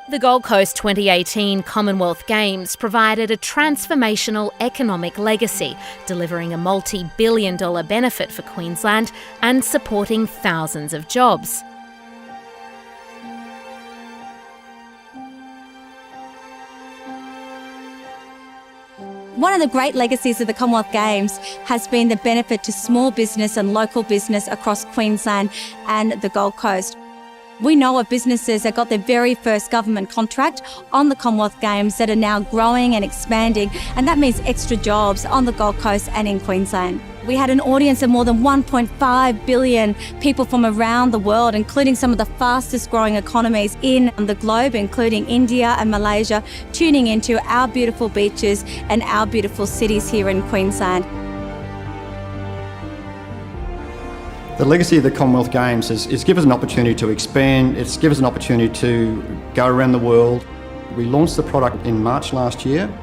The Gold Coast 2018 Commonwealth Games provided a transformational economic legacy, delivering a multi-billion-dollar benefit for Queensland and supporting thousands of jobs. One of the great legacies of the Commonwealth Games has been the benefit to small business and local business across Queensland and the Gold Coast. We know of businesses that got their very first government contract on the Commonwealth Games that are now growing and expanding, and that means extra jobs on the Gold Coast and in Queensland. We had an audience of more than 1.5 billion people from around the world, including some of the fastest growing economies in the globe, including India and Malaysia, tuning into our beautiful beaches and our beautiful cities here in Queensland. The legacy of the Commonwealth Games is give us an opportunity to expand, it's give us an opportunity to go around the world. We launched the product in March last year.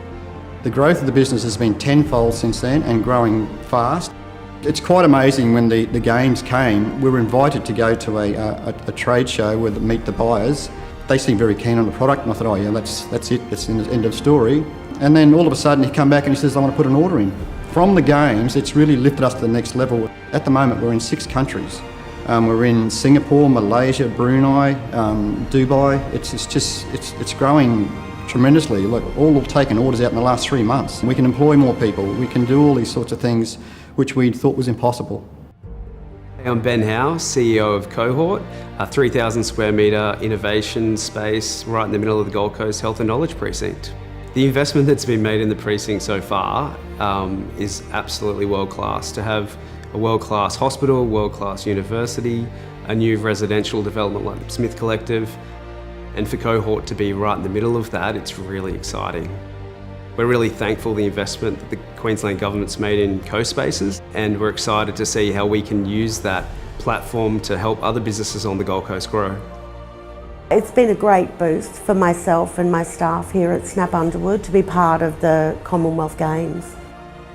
The growth of the business has been tenfold since then and growing fast. It's quite amazing when the Games came, we were invited to go to a trade show where meet the buyers. They seemed very keen on the product and I thought, oh yeah, that's it, that's the end of the story. And then all of a sudden he come back and he says, I want to put an order in. From the Games, it's really lifted us to the next level. At the moment, we're in 6 countries. We're in Singapore, Malaysia, Brunei, Dubai. It's growing tremendously. Look, all have taken orders out in the last 3 months. We can employ more people. We can do all these sorts of things which we thought was impossible. I'm Ben Howe, CEO of Cohort, a 3,000 square metre innovation space right in the middle of the Gold Coast Health and Knowledge Precinct. The investment that's been made in the precinct so far is absolutely world-class. To have a world-class hospital, world-class university, a new residential development like the Smith Collective, and for Cohort to be right in the middle of that, it's really exciting. We're really thankful for the investment that the Queensland Government's made in CoSpaces, and we're excited to see how we can use that platform to help other businesses on the Gold Coast grow. It's been a great boost for myself and my staff here at Snap Underwood to be part of the Commonwealth Games.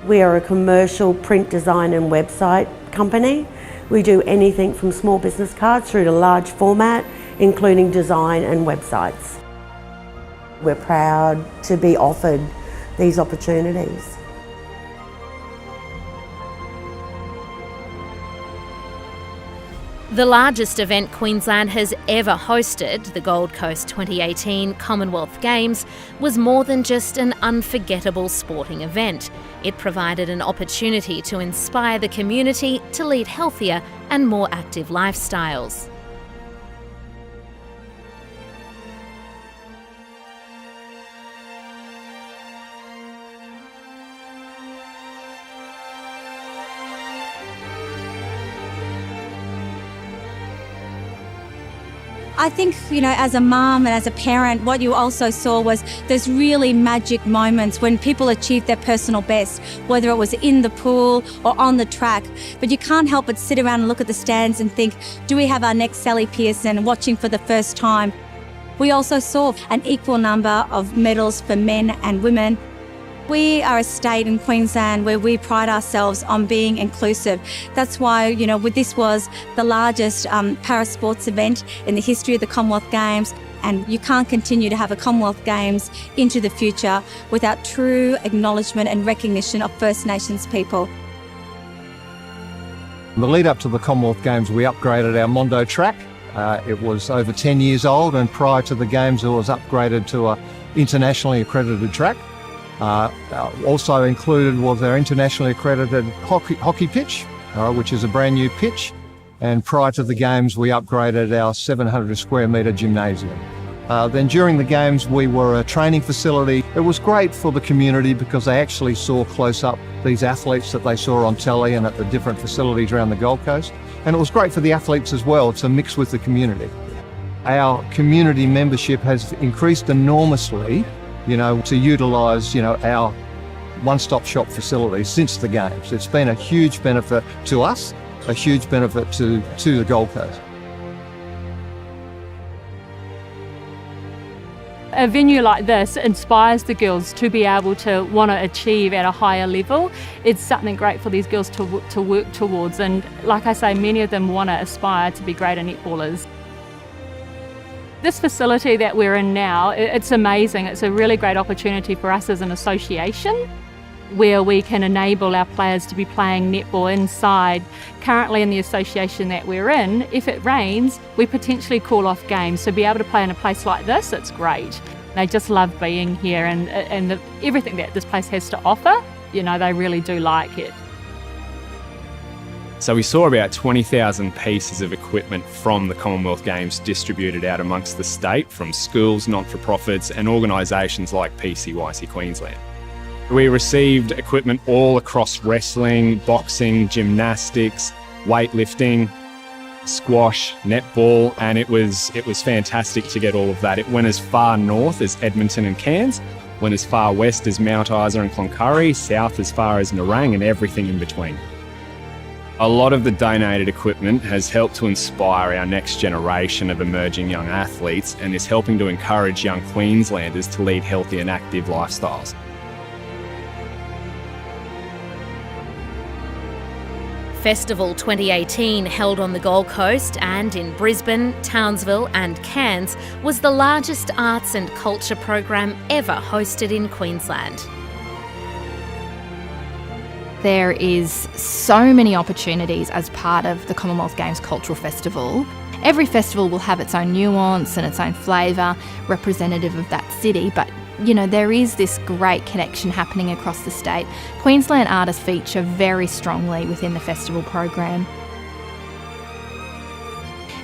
We are a commercial print design and website company. We do anything from small business cards through to large format, including design and websites. We're proud to be offered these opportunities. The largest event Queensland has ever hosted, the Gold Coast 2018 Commonwealth Games, was more than just an unforgettable sporting event. It provided an opportunity to inspire the community to lead healthier and more active lifestyles. I think, as a mum and as a parent, what you also saw was there's really magic moments when people achieve their personal best, whether it was in the pool or on the track. But you can't help but sit around and look at the stands and think, do we have our next Sally Pearson watching for the first time? We also saw an equal number of medals for men and women. We are a state in Queensland where we pride ourselves on being inclusive. That's why, this was the largest para-sports event in the history of the Commonwealth Games, and you can't continue to have a Commonwealth Games into the future without true acknowledgement and recognition of First Nations people. In the lead up to the Commonwealth Games, we upgraded our Mondo track. It was over 10 years old, and prior to the Games, it was upgraded to an internationally accredited track. Also included was our internationally accredited hockey pitch, which is a brand new pitch. And prior to the Games, we upgraded our 700 square metre gymnasium. Then during the Games, we were a training facility. It was great for the community because they actually saw close up these athletes that they saw on telly and at the different facilities around the Gold Coast. And it was great for the athletes as well to mix with the community. Our community membership has increased enormously, to utilise, our one-stop shop facilities since the Games. It's been a huge benefit to us, a huge benefit to the Gold Coast. A venue like this inspires the girls to be able to want to achieve at a higher level. It's something great for these girls to work towards, and like I say, many of them want to aspire to be greater netballers. This facility that we're in now, it's amazing. It's a really great opportunity for us as an association where we can enable our players to be playing netball inside. Currently in the association that we're in, if it rains, we potentially call off games. So be able to play in a place like this, it's great. They just love being here and everything that this place has to offer, you know, they really do like it. So we saw about 20,000 pieces of equipment from the Commonwealth Games distributed out amongst the state from schools, not-for-profits and organisations like PCYC Queensland. We received equipment all across wrestling, boxing, gymnastics, weightlifting, squash, netball, and it was fantastic to get all of that. It went as far north as Edmonton and Cairns, went as far west as Mount Isa and Cloncurry, south as far as Nerang and everything in between. A lot of the donated equipment has helped to inspire our next generation of emerging young athletes and is helping to encourage young Queenslanders to lead healthy and active lifestyles. Festival 2018, held on the Gold Coast and in Brisbane, Townsville and Cairns, was the largest arts and culture program ever hosted in Queensland. There is so many opportunities as part of the Commonwealth Games Cultural Festival. Every festival will have its own nuance and its own flavour, representative of that city, but you know, there is this great connection happening across the state. Queensland artists feature very strongly within the festival program.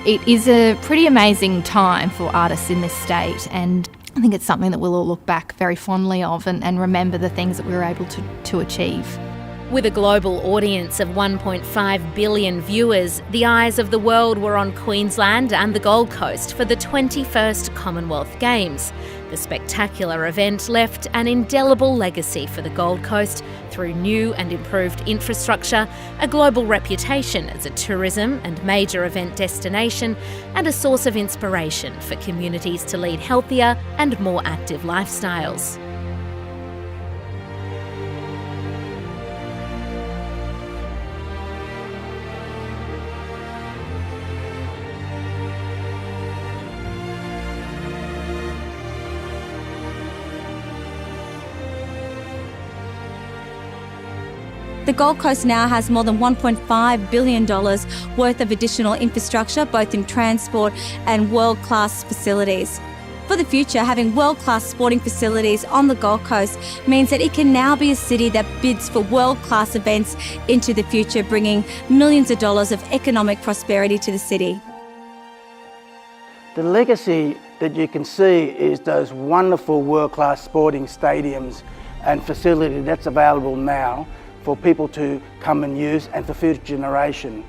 It is a pretty amazing time for artists in this state, and I think it's something that we'll all look back very fondly of and remember the things that we were able to achieve. With a global audience of 1.5 billion viewers, the eyes of the world were on Queensland and the Gold Coast for the 21st Commonwealth Games. The spectacular event left an indelible legacy for the Gold Coast through new and improved infrastructure, a global reputation as a tourism and major event destination, and a source of inspiration for communities to lead healthier and more active lifestyles. The Gold Coast now has more than $1.5 billion worth of additional infrastructure, both in transport and world-class facilities. For the future, having world-class sporting facilities on the Gold Coast means that it can now be a city that bids for world-class events into the future, bringing millions of dollars of economic prosperity to the city. The legacy that you can see is those wonderful world-class sporting stadiums and facilities that's available now for people to come and use and for future generation.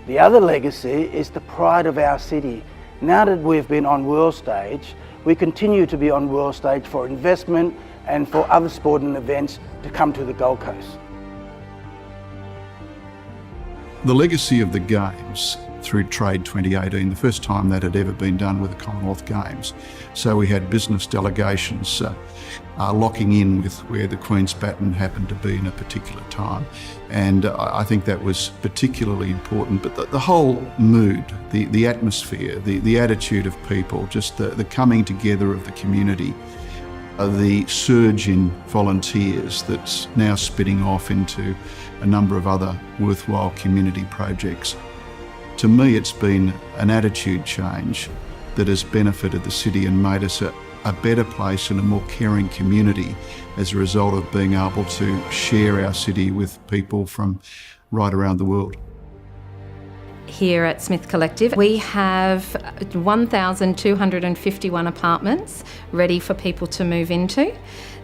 The other legacy is the pride of our city. Now that we've been on world stage, we continue to be on world stage for investment and for other sporting events to come to the Gold Coast. The legacy of the Games through Trade 2018, the first time that had ever been done with the Commonwealth Games. So we had business delegations locking in with where the Queen's Baton happened to be in a particular time. And I think that was particularly important. But the whole mood, the atmosphere, the attitude of people, just the coming together of the community, the surge in volunteers that's now spitting off into a number of other worthwhile community projects. To me, it's been an attitude change that has benefited the city and made us a better place and a more caring community as a result of being able to share our city with people from right around the world. Here at Smith Collective, we have 1,251 apartments ready for people to move into.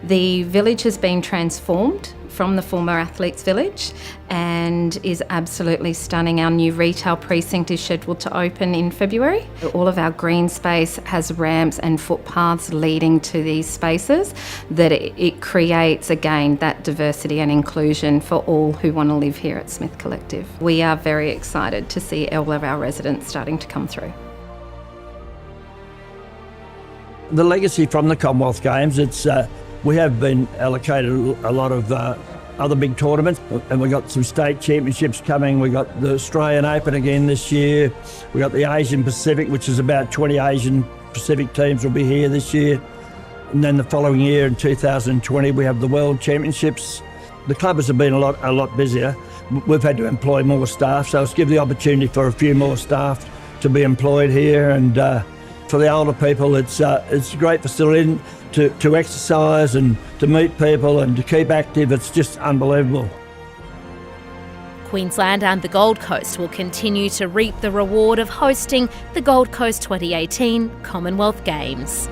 The village has been transformed from the former Athletes Village and is absolutely stunning. Our new retail precinct is scheduled to open in February. All of our green space has ramps and footpaths leading to these spaces that it creates, again, that diversity and inclusion for all who want to live here at Smith Collective. We are very excited to see all of our residents starting to come through. The legacy from the Commonwealth Games, we have been allocated a lot of other big tournaments, and we've got some state championships coming. We've got the Australian Open again this year. We've got the Asian Pacific, which is about 20 Asian Pacific teams will be here this year. And then the following year, in 2020, we have the World Championships. The club has been a lot busier. We've had to employ more staff, so it's given the opportunity for a few more staff to be employed here. And for the older people, it's a great facility to exercise and to meet people and to keep active. It's just unbelievable. Queensland and the Gold Coast will continue to reap the reward of hosting the Gold Coast 2018 Commonwealth Games.